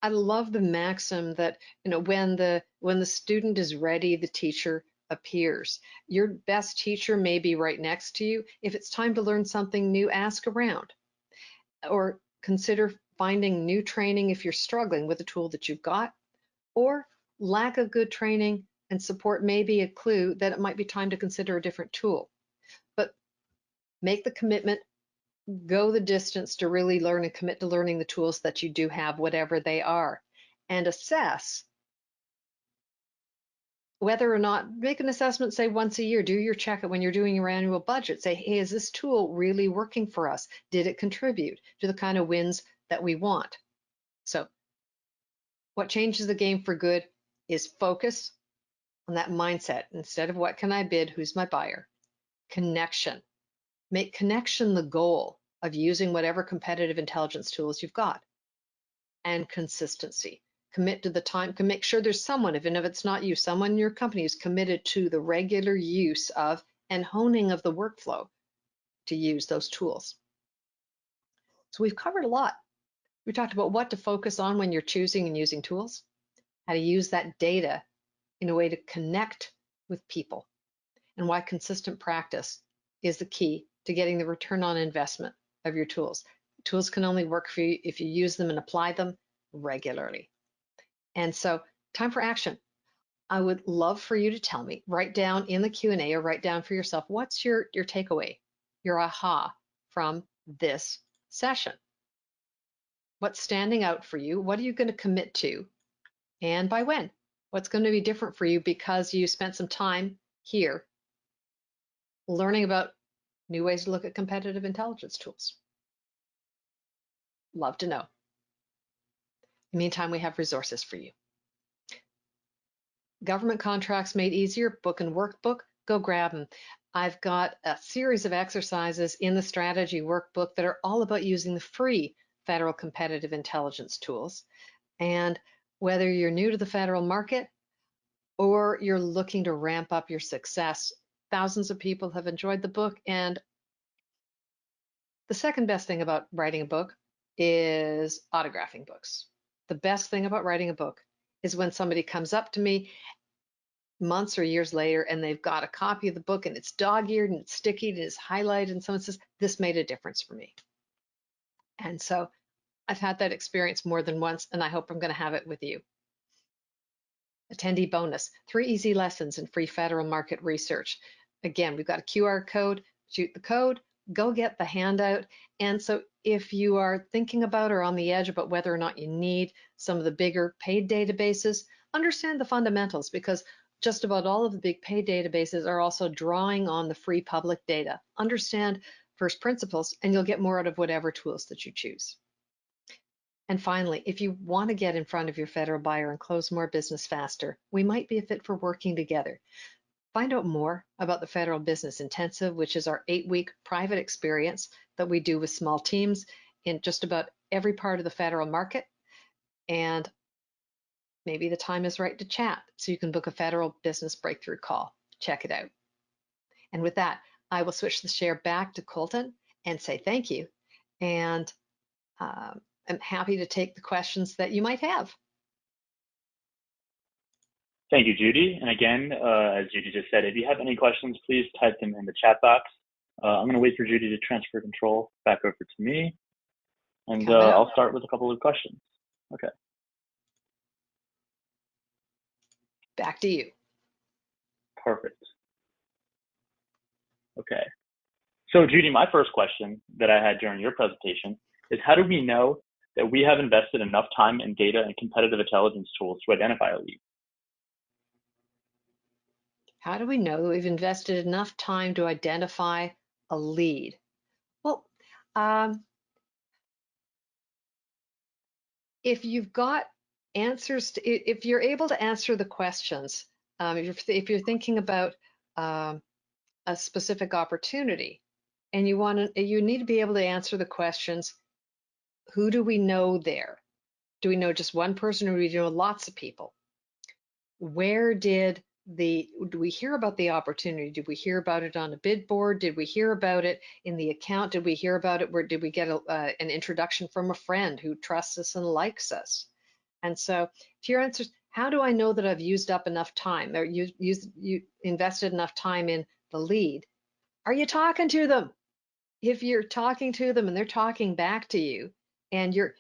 I love the maxim that, when the student is ready, the teacher appears. Your best teacher may be right next to you. If it's time to learn something new, ask around or consider finding new training if you're struggling with a tool that you've got, or lack of good training and support may be a clue that it might be time to consider a different tool. But make the commitment, go the distance to really learn and commit to learning the tools that you do have, whatever they are, and assess whether or not, make an assessment, say once a year, do your check when you're doing your annual budget. Say, hey, is this tool really working for us? Did it contribute to the kind of wins that we want? So what changes the game for good is focus on that mindset. Instead of what can I bid, who's my buyer? Connection. Make connection the goal of using whatever competitive intelligence tools you've got. And consistency. Commit to the time, can make sure there's someone, even if it's not you, someone in your company who's committed to the regular use of and honing of the workflow to use those tools. So we've covered a lot. We talked about what to focus on when you're choosing and using tools, how to use that data in a way to connect with people, and why consistent practice is the key to getting the return on investment of your tools. Tools can only work for you if you use them and apply them regularly. And so, time for action. I would love for you to tell me, write down in the Q&A or write down for yourself, what's your takeaway, your aha from this session? What's standing out for you? What are you going to commit to? And by when? What's going to be different for you because you spent some time here learning about new ways to look at competitive intelligence tools? Love to know. In the meantime, we have resources for you. Government Contracts Made Easier, book and workbook, go grab them. I've got a series of exercises in the strategy workbook that are all about using the free federal competitive intelligence tools. And whether you're new to the federal market or you're looking to ramp up your success, thousands of people have enjoyed the book, and The second best thing about writing a book is autographing books. The best thing about writing a book is when somebody comes up to me months or years later and they've got a copy of the book and it's dog-eared and it's sticky and it's highlighted and someone says, this made a difference for me. And so I've had that experience more than once, and I hope I'm going to have it with you. Attendee bonus, 3 easy lessons in free federal market research. Again, we've got a QR code, shoot the code, go get the handout. And so if you are thinking about or on the edge about whether or not you need some of the bigger paid databases, understand the fundamentals, because just about all of the big paid databases are also drawing on the free public data. Understand first principles, and you'll get more out of whatever tools that you choose. And finally, if you want to get in front of your federal buyer and close more business faster, we might be a fit for working together. Find out more about the Federal Business Intensive, which is our 8-week private experience that we do with small teams in just about every part of the federal market. And maybe the time is right to chat, so you can book a federal business breakthrough call. Check it out. And with that, I will switch the share back to Colton and say thank you. And I'm happy to take the questions that you might have. Thank you, Judy. And again, as Judy just said, if you have any questions, please type them in the chat box. I'm going to wait for Judy to transfer control back over to me. And I'll start with a couple of questions. Okay. Back to you. Perfect. Okay. So Judy, my first question that I had during your presentation is, how do we know that we have invested enough time in data and competitive intelligence tools to identify a lead? How do we know that we've invested enough time to identify a lead? Well, if you've got answers, if you're able to answer the questions, if you're thinking about a specific opportunity, and you need to be able to answer the questions: who do we know there? Do we know just one person, or do we know lots of people? Do we hear about the opportunity? Did we hear about it on a bid board? Did we hear about it in the account? Did we hear about it did we get an introduction from a friend who trusts us and likes us? And so to your answers, how do I know that I've used up enough time, or you invested enough time in the lead? Are you talking to them? If you're talking to them and they're talking back to you, and you're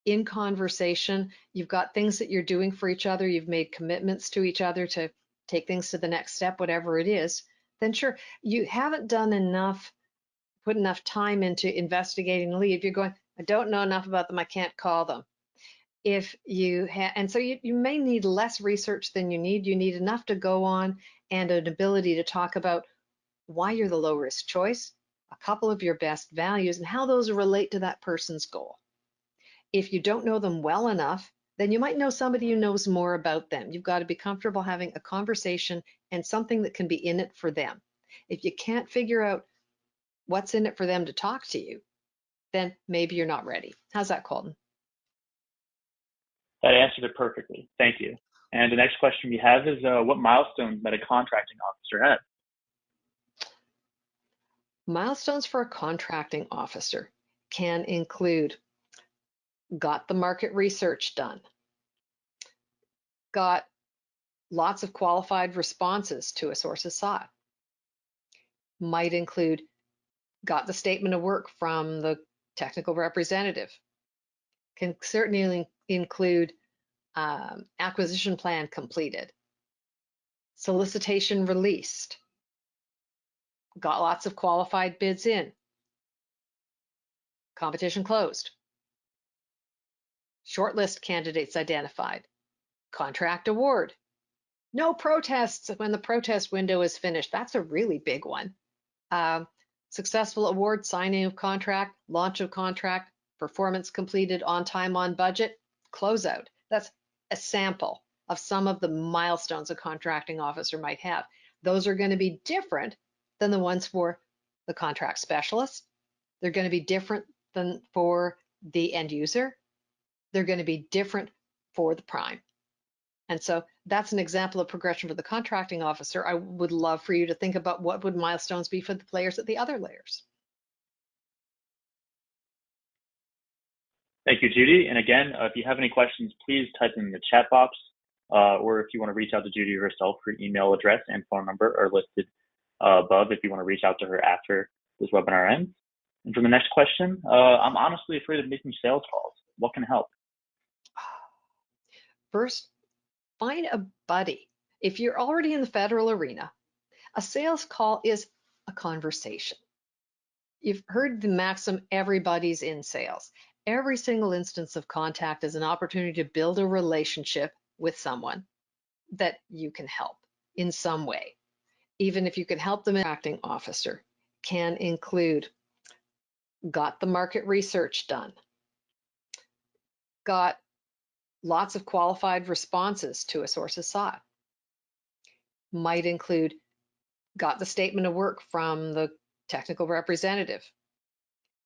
in conversation, you've got things that you're doing for each other, you've made commitments to each other to take things to the next step, whatever it is, then sure, you haven't put enough time into investigating the lead. If you're going, I don't know enough about them, I can't call them. And so you may need less research than you need. You need enough to go on, and an ability to talk about why you're the low risk choice, a couple of your best values, and how those relate to that person's goal. If you don't know them well enough, then you might know somebody who knows more about them. You've got to be comfortable having a conversation and something that can be in it for them. If you can't figure out what's in it for them to talk to you, then maybe you're not ready. How's that, Colton? That answered it perfectly. Thank you. And the next question we have is, what milestones might a contracting officer have? Milestones for a contracting officer can include: got the market research done, got lots of qualified responses to a source's sought, might include got the statement of work from the technical representative, can certainly include acquisition plan completed, solicitation released, got lots of qualified bids in, competition closed, shortlist candidates identified, contract award, no protests when the protest window is finished. That's a really big one. Successful award, signing of contract, launch of contract, performance completed on time, on budget, closeout. That's a sample of some of the milestones a contracting officer might have. Those are going to be different than the ones for the contract specialist. They're going to be different than for the end user. They're going to be different for the prime. And so that's an example of progression for the contracting officer. I would love for you to think about what would milestones be for the players at the other layers. Thank you, Judy. And again, if you have any questions, please type in the chat box, or if you want to reach out to Judy herself, her email address and phone number are listed above if you want to reach out to her after this webinar ends. And for the next question, I'm honestly afraid of making sales calls. What can help? First, find a buddy. If you're already in the federal arena, a sales call is a conversation. You've heard the maxim, everybody's in sales. Every single instance of contact is an opportunity to build a relationship with someone that you can help in some way. Even if you can help them, acting officer can include got the market research done, got lots of qualified responses to a source's sought, might include got the statement of work from the technical representative,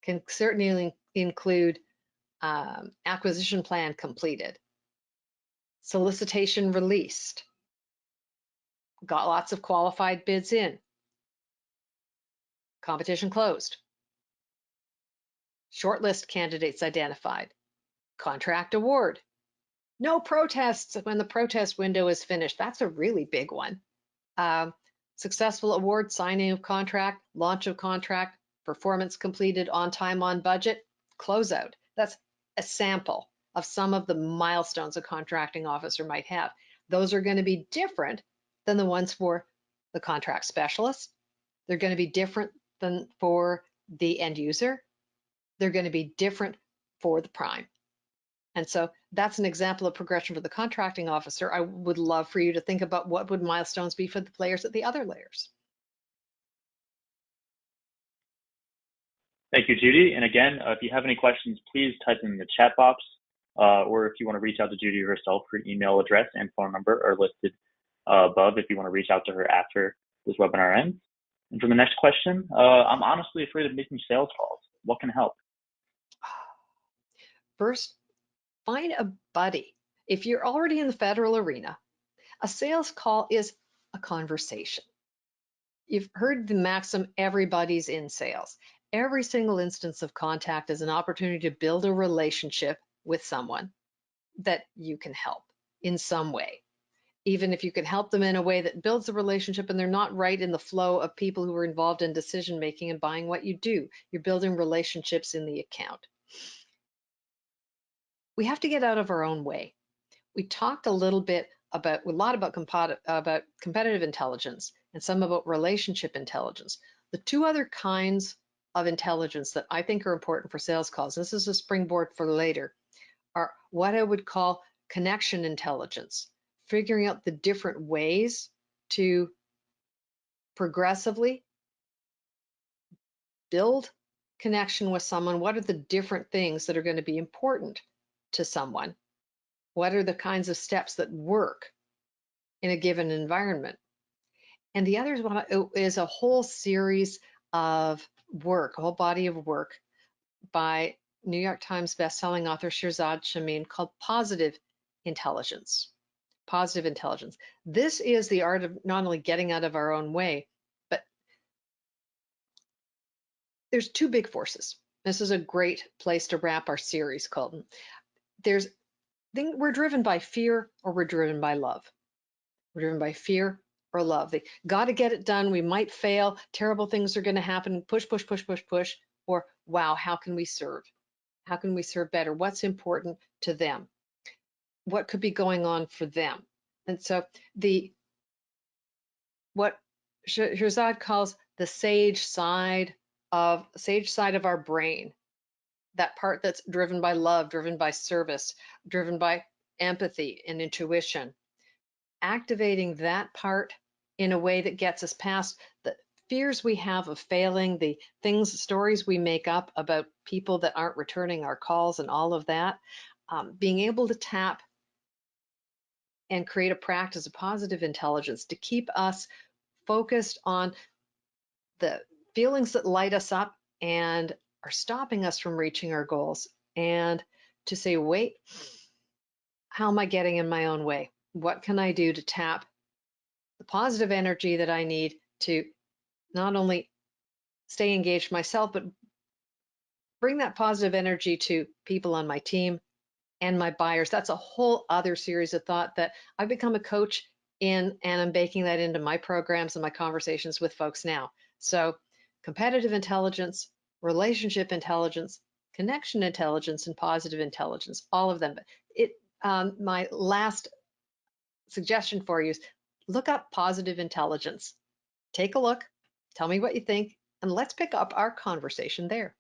can certainly include acquisition plan completed, solicitation released, got lots of qualified bids in, competition closed, shortlist candidates identified, contract award, no protests when the protest window is finished. That's a really big one. Successful award, signing of contract, launch of contract, performance completed on time, on budget, closeout. That's a sample of some of the milestones a contracting officer might have. Those are going to be different than the ones for the contract specialist. They're going to be different than for the end user. They're going to be different for the prime. And so that's an example of progression for the contracting officer. I would love for you to think about what would milestones be for the players at the other layers. Thank you, Judy. And again, if you have any questions, please type in the chat box, or if you want to reach out to Judy herself, her email address and phone number are listed above if you want to reach out to her after this webinar ends. And for the next question, I'm honestly afraid of making sales calls. What can help? First, find a buddy. If you're already in the federal arena, a sales call is a conversation. You've heard the maxim, everybody's in sales. Every single instance of contact is an opportunity to build a relationship with someone that you can help in some way. Even if you can help them in a way that builds a relationship and they're not right in the flow of people who are involved in decision making and buying what you do, you're building relationships in the account. We have to get out of our own way. We talked a lot about competitive intelligence and some about relationship intelligence. The two other kinds of intelligence that I think are important for sales calls, this is a springboard for later, are what I would call connection intelligence, figuring out the different ways to progressively build connection with someone. What are the different things that are going to be important to someone? What are the kinds of steps that work in a given environment? And the other one is a whole series of work, a whole body of work by New York Times bestselling author Shirzad Chamine called Positive Intelligence. Positive intelligence. This is the art of not only getting out of our own way, but there's two big forces. This is a great place to wrap our series called. We're driven by fear or we're driven by love. We're driven by fear or love. They got to get it done. We might fail. Terrible things are going to happen. Push, push, push, push, push. Or, wow, how can we serve? How can we serve better? What's important to them? What could be going on for them? And so what Shirzad calls the sage side of our brain, that part that's driven by love, driven by service, driven by empathy and intuition, activating that part in a way that gets us past the fears we have of failing, the stories we make up about people that aren't returning our calls and all of that, being able to tap and create a practice of positive intelligence to keep us focused on the feelings that light us up and are stopping us from reaching our goals, and to say, wait, how am I getting in my own way? What can I do to tap the positive energy that I need to not only stay engaged myself, but bring that positive energy to people on my team and my buyers. That's a whole other series of thought that I've become a coach in, and I'm baking that into my programs and my conversations with folks now. So competitive intelligence, relationship intelligence, connection intelligence, and positive intelligence, all of them. My last suggestion for you is look up positive intelligence. Take a look, tell me what you think, and let's pick up our conversation there.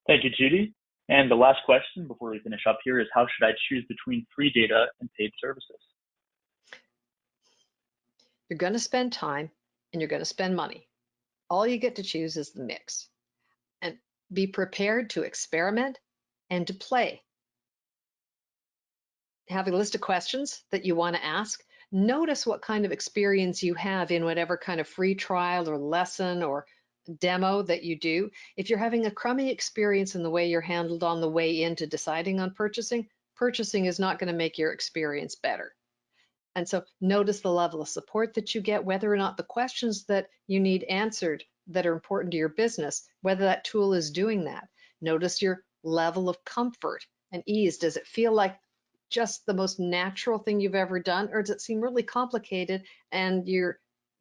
Thank you, Judy. And the last question before we finish up here is, how should I choose between free data and paid services? You're going to spend time and you're going to spend money. All you get to choose is the mix. And be prepared to experiment and to play. Have a list of questions that you want to ask. Notice what kind of experience you have in whatever kind of free trial or lesson or demo that you do. If you're having a crummy experience in the way you're handled on the way into deciding on purchasing, purchasing is not going to make your experience better. And so notice the level of support that you get, whether or not the questions that you need answered that are important to your business, whether that tool is doing that. Notice your level of comfort and ease. Does it feel like just the most natural thing you've ever done, or does it seem really complicated and you're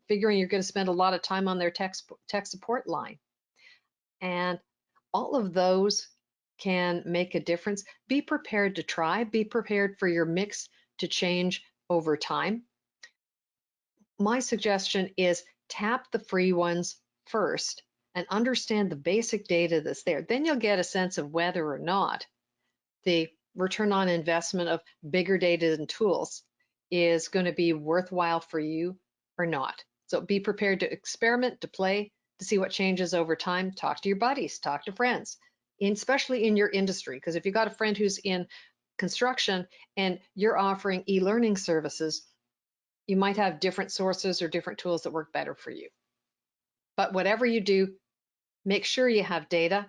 figuring you're going to spend a lot of time on their tech support line? And all of those can make a difference. Be prepared to try. Be prepared for your mix to change over time. My suggestion is tap the free ones first and understand the basic data that's there. Then you'll get a sense of whether or not the return on investment of bigger data and tools is going to be worthwhile for you or not. So be prepared to experiment, to play, to see what changes over time. Talk to your buddies, talk to friends, especially in your industry, because if you've got a friend who's in construction and you're offering e-learning services, you might have different sources or different tools that work better for you. But whatever you do, make sure you have data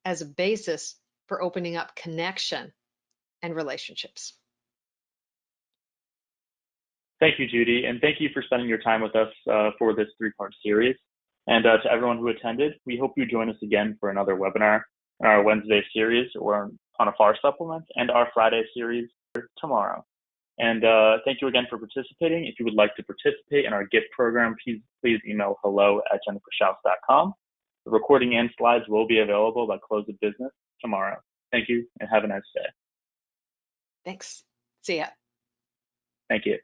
as a basis for opening up connection and relationships. Thank you, Judy, and thank you for spending your time with us for this three-part series. And to everyone who attended, we hope you join us again for another webinar in our Wednesday series or on a FAR supplement, and our Friday series tomorrow. And thank you again for participating. If you would like to participate in our gift program, please email hello@jenniferschaus.com. The recording and slides will be available by close of business tomorrow. Thank you and have a nice day. Thanks. See ya. Thank you.